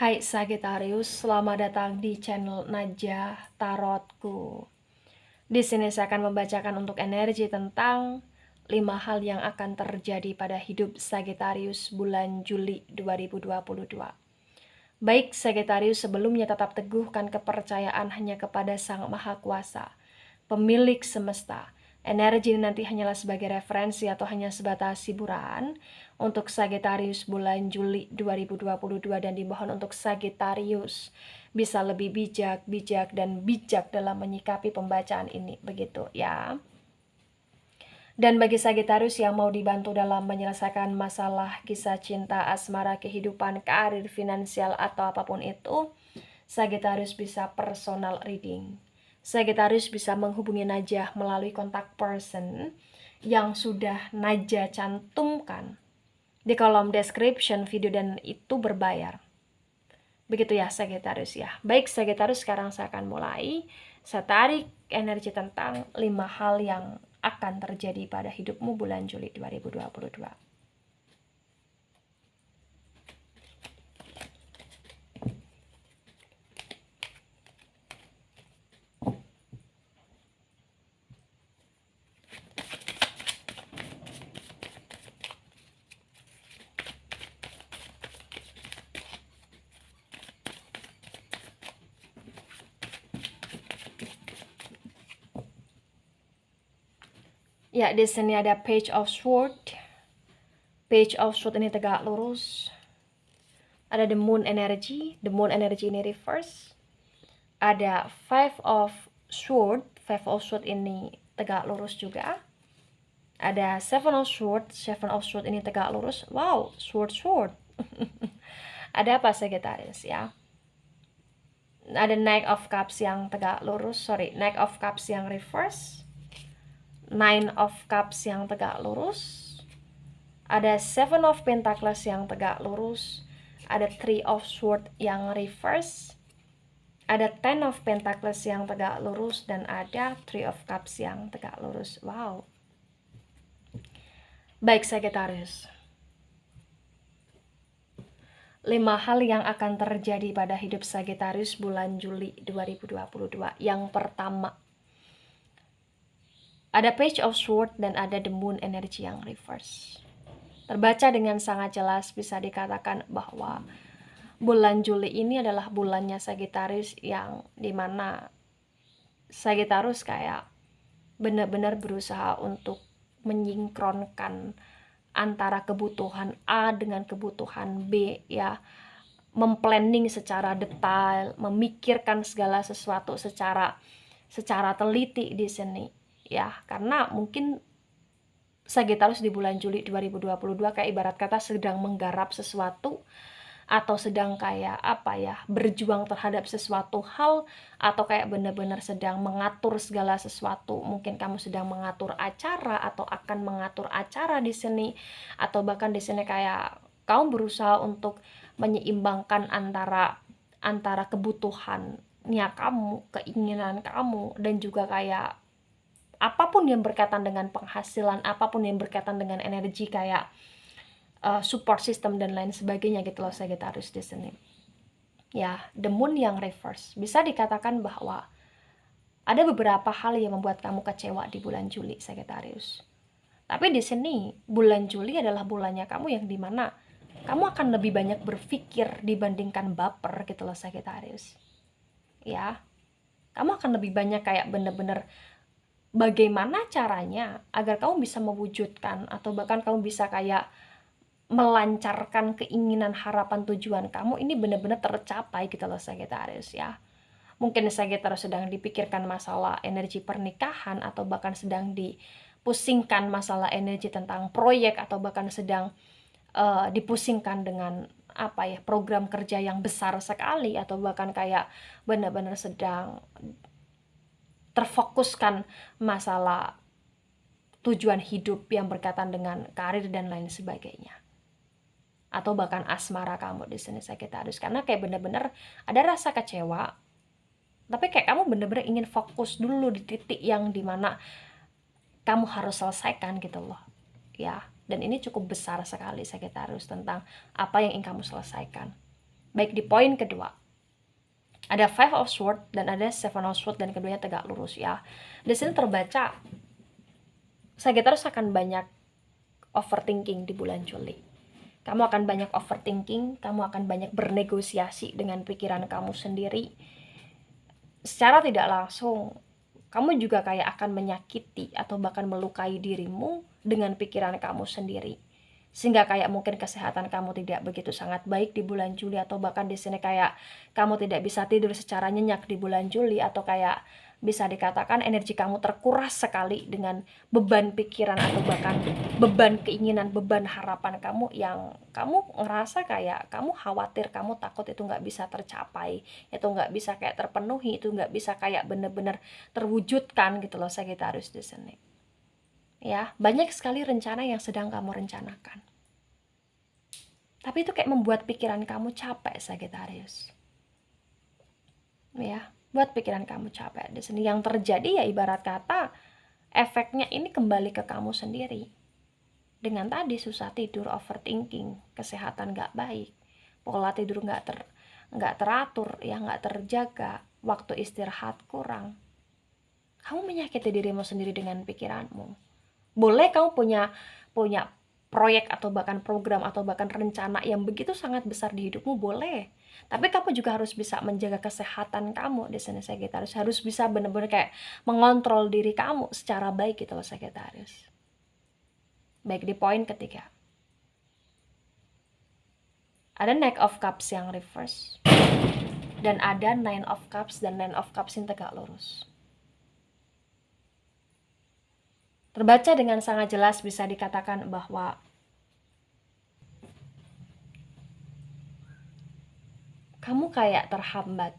Hai Sagittarius, selamat datang di channel Najah Tarotku. Di sini saya akan membacakan untuk energi tentang 5 hal yang akan terjadi pada hidup Sagittarius bulan Juli 2022. Baik Sagittarius, sebelumnya tetap teguhkan kepercayaan hanya kepada Sang Maha Kuasa, pemilik semesta. Energi ini nanti hanyalah sebagai referensi atau hanya sebatas hiburan untuk Sagittarius bulan Juli 2022, dan dimohon untuk Sagittarius bisa lebih bijak dalam menyikapi pembacaan ini, begitu ya. Dan bagi Sagittarius yang mau dibantu dalam menyelesaikan masalah kisah cinta, asmara, kehidupan, karir, finansial, atau apapun itu, Sagittarius bisa personal reading. Sagittarius bisa menghubungi Najah melalui kontak person yang sudah Najah cantumkan di kolom description video, dan itu berbayar. Begitu ya Sagittarius ya. Baik Sagittarius, sekarang saya akan mulai. Saya tarik energi tentang 5 hal yang akan terjadi pada hidupmu bulan Juli 2022. Ya, di sini ada Page of Sword. Page of Sword ini tegak lurus. Ada the Moon Energy. The Moon Energy ini reverse. Ada Five of Sword. Five of Sword ini tegak lurus juga. Ada Seven of Sword. Seven of Sword ini tegak lurus. Wow, sword. Ada apa Sagittarius ya? Ada Knight of Cups yang tegak lurus. Knight of Cups yang reverse. Nine of Cups yang tegak lurus. Ada Seven of Pentacles yang tegak lurus. Ada Three of Swords yang reverse. Ada Ten of Pentacles yang tegak lurus. Dan ada Three of Cups yang tegak lurus. Wow. Baik Sagittarius, 5 hal yang akan terjadi pada hidup Sagittarius bulan Juli 2022. Yang pertama, ada Page of Swords dan ada the Moon Energy yang reverse. Terbaca dengan sangat jelas, bisa dikatakan bahwa bulan Juli ini adalah bulannya Sagittarius, yang dimana Sagittarius kayak benar-benar berusaha untuk menyingkronkan antara kebutuhan A dengan kebutuhan B ya, memplanning secara detail, memikirkan segala sesuatu secara teliti di sini ya, karena mungkin Sagittarius di bulan Juli 2022 kayak ibarat kata sedang menggarap sesuatu, atau sedang kayak apa ya, berjuang terhadap sesuatu hal, atau kayak benar-benar sedang mengatur segala sesuatu. Mungkin kamu sedang mengatur acara atau akan mengatur acara di sini, atau bahkan di sini kayak kamu berusaha untuk menyeimbangkan antara kebutuhannya kamu, keinginan kamu, dan juga kayak apapun yang berkaitan dengan penghasilan, apapun yang berkaitan dengan energi kayak support system dan lain sebagainya gitu loh Sagittarius di sini. Ya, the Moon yang reverse. Bisa dikatakan bahwa ada beberapa hal yang membuat kamu kecewa di bulan Juli Sagittarius. Tapi di sini bulan Juli adalah bulannya kamu yang dimana kamu akan lebih banyak berpikir dibandingkan baper gitu loh Sagittarius. Ya, kamu akan lebih banyak kayak bener-bener bagaimana caranya agar kamu bisa mewujudkan, atau bahkan kamu bisa kayak melancarkan keinginan, harapan, tujuan kamu ini benar-benar tercapai gitu loh Sagittarius ya. Mungkin Sagittarius sedang dipikirkan masalah energi pernikahan, atau bahkan sedang dipusingkan masalah energi tentang proyek, atau bahkan sedang dipusingkan dengan apa ya, program kerja yang besar sekali, atau bahkan kayak benar-benar sedang terfokuskan masalah tujuan hidup yang berkaitan dengan karir dan lain sebagainya, atau bahkan asmara kamu di sini Sagittarius, karena kayak bener-bener ada rasa kecewa, tapi kayak kamu bener-bener ingin fokus dulu di titik yang dimana kamu harus selesaikan gitu loh ya. Dan ini cukup besar sekali Sagittarius tentang apa yang ingin kamu selesaikan. Baik di poin kedua, ada Five of Swords dan ada Seven of Swords dan keduanya tegak lurus ya. Di sini terbaca Sagittarius akan banyak overthinking di bulan Juli. Kamu akan banyak overthinking, kamu akan banyak bernegosiasi dengan pikiran kamu sendiri. Secara tidak langsung, kamu juga kayak akan menyakiti atau bahkan melukai dirimu dengan pikiran kamu sendiri. Sehingga kayak mungkin kesehatan kamu tidak begitu sangat baik di bulan Juli, atau bahkan di sini kayak kamu tidak bisa tidur secara nyenyak di bulan Juli, atau kayak bisa dikatakan energi kamu terkuras sekali dengan beban pikiran atau bahkan beban keinginan, beban harapan kamu yang kamu ngerasa kayak kamu khawatir, kamu takut itu nggak bisa tercapai, itu nggak bisa kayak terpenuhi, itu nggak bisa kayak bener-bener terwujudkan gitu loh Sagittarius di sini. Ya, banyak sekali rencana yang sedang kamu rencanakan. Tapi itu kayak membuat pikiran kamu capek Sagittarius. Ya, buat pikiran kamu capek. Di sini yang terjadi ya ibarat kata efeknya ini kembali ke kamu sendiri. Dengan tadi susah tidur, overthinking, kesehatan gak baik, pola tidur gak teratur, ya gak terjaga, waktu istirahat kurang. Kamu menyakiti dirimu sendiri dengan pikiranmu. Boleh kamu punya proyek atau bahkan program atau bahkan rencana yang begitu sangat besar di hidupmu, boleh. Tapi kamu juga harus bisa menjaga kesehatan kamu di sini Sagittarius. Harus bisa benar-benar kayak mengontrol diri kamu secara baik gitu loh Sagittarius. Baik di poin ketiga, ada Knight of Cups yang reverse dan ada Nine of Cups dan Nine of Cups yang tegak lurus. Terbaca dengan sangat jelas bisa dikatakan bahwa kamu kayak terhambat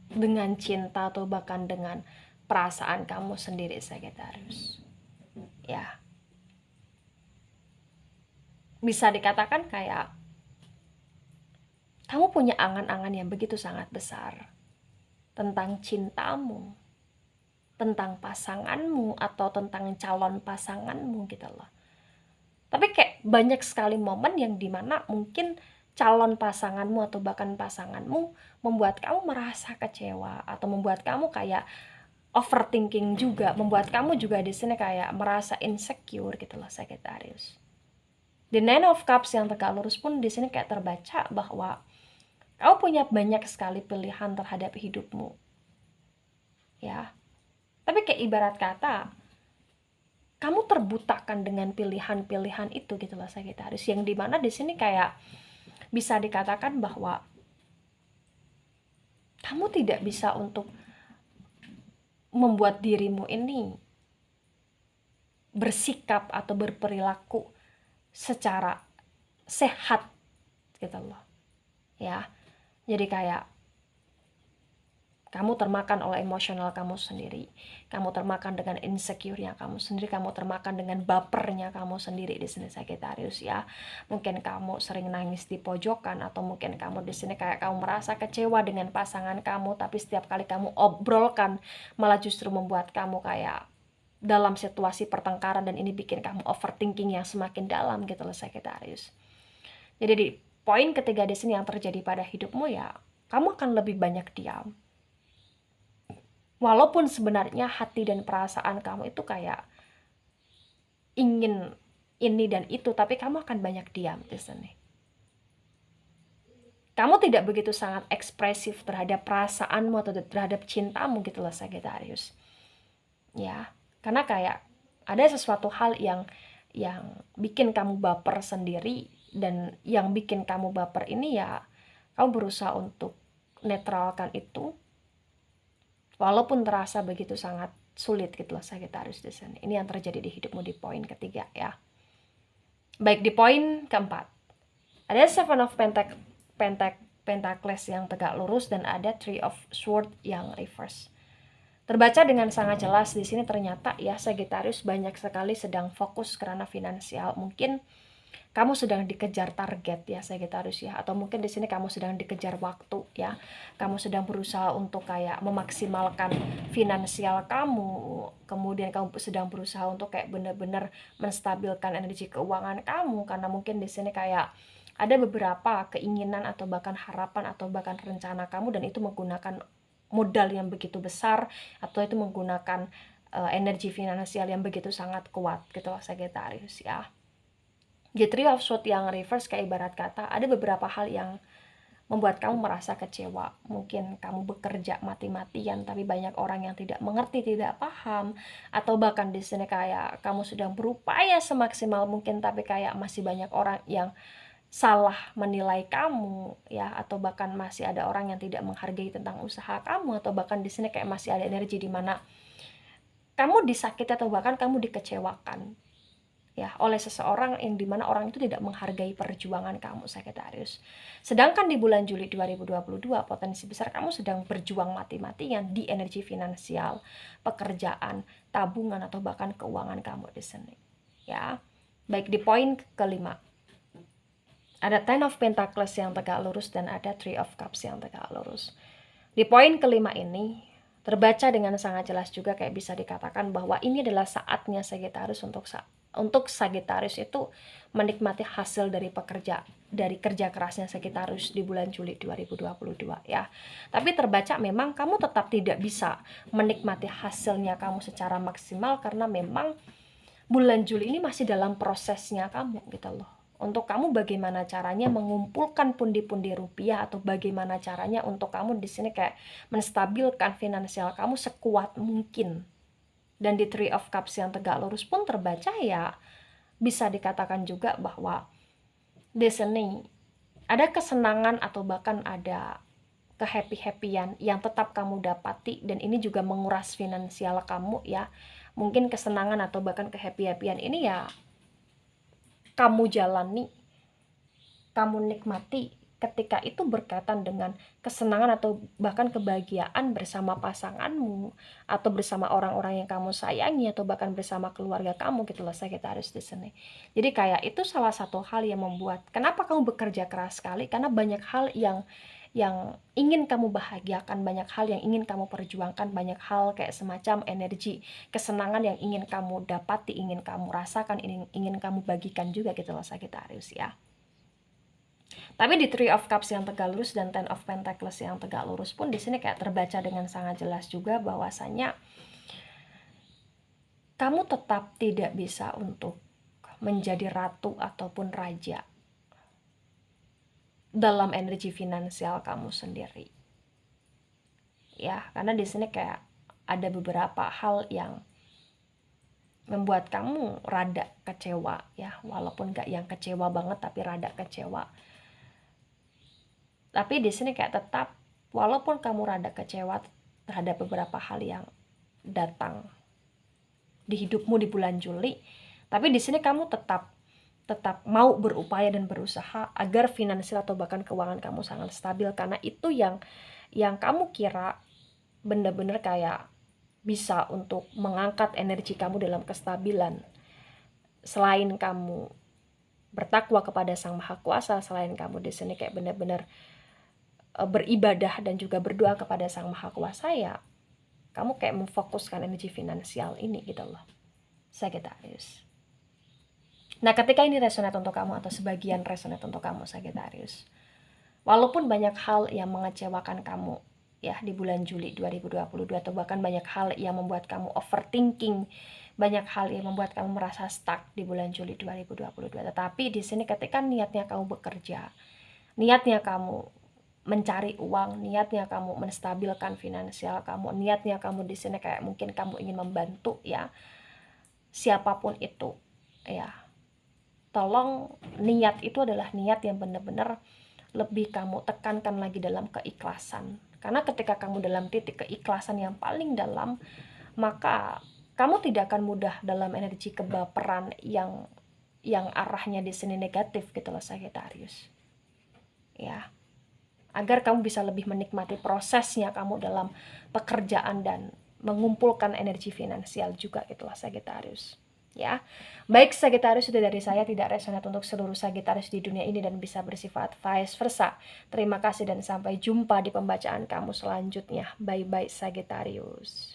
dengan cinta atau bahkan dengan perasaan kamu sendiri Sagittarius. Ya. Bisa dikatakan kayak kamu punya angan-angan yang begitu sangat besar tentang cintamu, tentang pasanganmu atau tentang calon pasanganmu gitu loh. Tapi kayak banyak sekali momen yang dimana mungkin calon pasanganmu atau bahkan pasanganmu membuat kamu merasa kecewa atau membuat kamu kayak overthinking juga, membuat kamu juga di sini kayak merasa insecure gitu loh Sagittarius. The Nine of Cups yang tegak lurus pun di sini kayak terbaca bahwa kamu punya banyak sekali pilihan terhadap hidupmu. Ya. Tapi kayak ibarat kata kamu terbutakan dengan pilihan-pilihan itu gitu loh Sagittarius, yang dimana di sini kayak bisa dikatakan bahwa kamu tidak bisa untuk membuat dirimu ini bersikap atau berperilaku secara sehat gitu loh. Ya. Jadi kayak kamu termakan oleh emosional kamu sendiri, kamu termakan dengan insecure-nya kamu sendiri, kamu termakan dengan bapernya kamu sendiri di sini Sagittarius ya. Mungkin kamu sering nangis di pojokan, atau mungkin kamu di sini kayak kamu merasa kecewa dengan pasangan kamu, tapi setiap kali kamu obrolkan malah justru membuat kamu kayak dalam situasi pertengkaran, dan ini bikin kamu overthinking yang semakin dalam gitu loh Sagittarius. Jadi di poin ketiga di sini yang terjadi pada hidupmu ya, kamu akan lebih banyak diam. Walaupun sebenarnya hati dan perasaan kamu itu kayak ingin ini dan itu, tapi kamu akan banyak diam di sini. Kamu tidak begitu sangat ekspresif terhadap perasaanmu atau terhadap cintamu gitu loh Sagittarius. Ya, karena kayak ada sesuatu hal yang bikin kamu baper sendiri, dan yang bikin kamu baper ini ya kamu berusaha untuk netralkan itu. Walaupun terasa begitu sangat sulit gitu loh Sagittarius di sini. Ini yang terjadi di hidupmu di poin ketiga ya. Baik di poin keempat, ada Seven of Pentacles yang tegak lurus dan ada Three of Swords yang reverse. Terbaca dengan sangat jelas di sini ternyata ya Sagittarius banyak sekali sedang fokus karena finansial. Mungkin kamu sedang dikejar target ya Sagittarius ya, atau mungkin di sini kamu sedang dikejar waktu ya. Kamu sedang berusaha untuk kayak memaksimalkan finansial kamu, kemudian kamu sedang berusaha untuk kayak benar-benar menstabilkan energi keuangan kamu, karena mungkin di sini kayak ada beberapa keinginan atau bahkan harapan atau bahkan rencana kamu, dan itu menggunakan modal yang begitu besar atau itu menggunakan energi finansial yang begitu sangat kuat gitu loh Sagittarius ya. Di Three of Swords yang reverse kayak ibarat kata ada beberapa hal yang membuat kamu merasa kecewa. Mungkin kamu bekerja mati-matian tapi banyak orang yang tidak mengerti, tidak paham, atau bahkan di sini kayak kamu sedang berupaya semaksimal mungkin tapi kayak masih banyak orang yang salah menilai kamu ya, atau bahkan masih ada orang yang tidak menghargai tentang usaha kamu, atau bahkan di sini kayak masih ada energi di mana kamu disakiti atau bahkan kamu dikecewakan ya oleh seseorang yang dimana orang itu tidak menghargai perjuangan kamu Sagittarius. Sedangkan di bulan Juli 2022 potensi besar kamu sedang berjuang mati-matian di energi finansial, pekerjaan, tabungan atau bahkan keuangan kamu di sini. Ya. Baik, di poin kelima. Ada Ten of Pentacles yang tegak lurus dan ada Three of Cups yang tegak lurus. Di poin kelima ini terbaca dengan sangat jelas juga kayak bisa dikatakan bahwa ini adalah saatnya Sagittarius untuk Sagittarius itu menikmati hasil dari kerja kerasnya Sagittarius di bulan Juli 2022 ya. Tapi terbaca memang kamu tetap tidak bisa menikmati hasilnya kamu secara maksimal karena memang bulan Juli ini masih dalam prosesnya kamu gitu loh. Untuk kamu bagaimana caranya mengumpulkan pundi-pundi rupiah atau bagaimana caranya untuk kamu di sini kayak menstabilkan finansial kamu sekuat mungkin. Dan di Three of Cups yang tegak lurus pun terbaca ya bisa dikatakan juga bahwa di sini ada kesenangan atau bahkan ada kehappy-happyan yang tetap kamu dapati, dan ini juga menguras finansial kamu ya. Mungkin kesenangan atau bahkan kehappy-happyan ini ya kamu jalani, kamu nikmati ketika itu berkaitan dengan kesenangan atau bahkan kebahagiaan bersama pasanganmu atau bersama orang-orang yang kamu sayangi atau bahkan bersama keluarga kamu gitu loh Sagittarius di sini. Jadi kayak itu salah satu hal yang membuat kenapa kamu bekerja keras sekali, karena banyak hal yang ingin kamu bahagiakan, banyak hal yang ingin kamu perjuangkan, banyak hal kayak semacam energi kesenangan yang ingin kamu dapati, ingin kamu rasakan, ingin kamu bagikan juga gitu loh Sagittarius ya. Tapi di Three of Cups yang tegak lurus dan Ten of Pentacles yang tegak lurus pun di sini kayak terbaca dengan sangat jelas juga bahwasanya kamu tetap tidak bisa untuk menjadi ratu ataupun raja dalam energi finansial kamu sendiri. Ya, karena di sini kayak ada beberapa hal yang membuat kamu rada kecewa ya, walaupun gak yang kecewa banget tapi rada kecewa. Tapi di sini kayak tetap walaupun kamu rada kecewa terhadap beberapa hal yang datang di hidupmu di bulan Juli, tapi di sini kamu tetap mau berupaya dan berusaha agar finansial atau bahkan keuangan kamu sangat stabil, karena itu yang kamu kira benar-benar kayak bisa untuk mengangkat energi kamu dalam kestabilan. Selain kamu bertakwa kepada Sang Maha Kuasa, selain kamu di sini kayak benar-benar beribadah dan juga berdoa kepada Sang Maha Kuasa ya, kamu kayak memfokuskan energi finansial ini gitu loh Sagittarius. Nah, ketika ini resonate untuk kamu atau sebagian resonate untuk kamu Sagittarius, walaupun banyak hal yang mengecewakan kamu ya di bulan Juli 2022 atau bahkan banyak hal yang membuat kamu overthinking, banyak hal yang membuat kamu merasa stuck di bulan Juli 2022, tetapi di sini ketika niatnya kamu bekerja, niatnya kamu mencari uang, niatnya kamu menstabilkan finansial kamu, niatnya kamu di sini kayak mungkin kamu ingin membantu ya siapapun itu ya, tolong niat itu adalah niat yang benar-benar lebih kamu tekankan lagi dalam keikhlasan. Karena ketika kamu dalam titik keikhlasan yang paling dalam, maka kamu tidak akan mudah dalam energi kebaperan yang arahnya di sini negatif gitu loh Sagittarius. Ya. Agar kamu bisa lebih menikmati prosesnya kamu dalam pekerjaan dan mengumpulkan energi finansial juga gitu loh Sagittarius. Ya, baik Sagittarius, itu dari saya, tidak resonate untuk seluruh Sagittarius di dunia ini dan bisa bersifat vice versa. Terima kasih dan sampai jumpa di pembacaan kamu selanjutnya. Bye bye Sagittarius.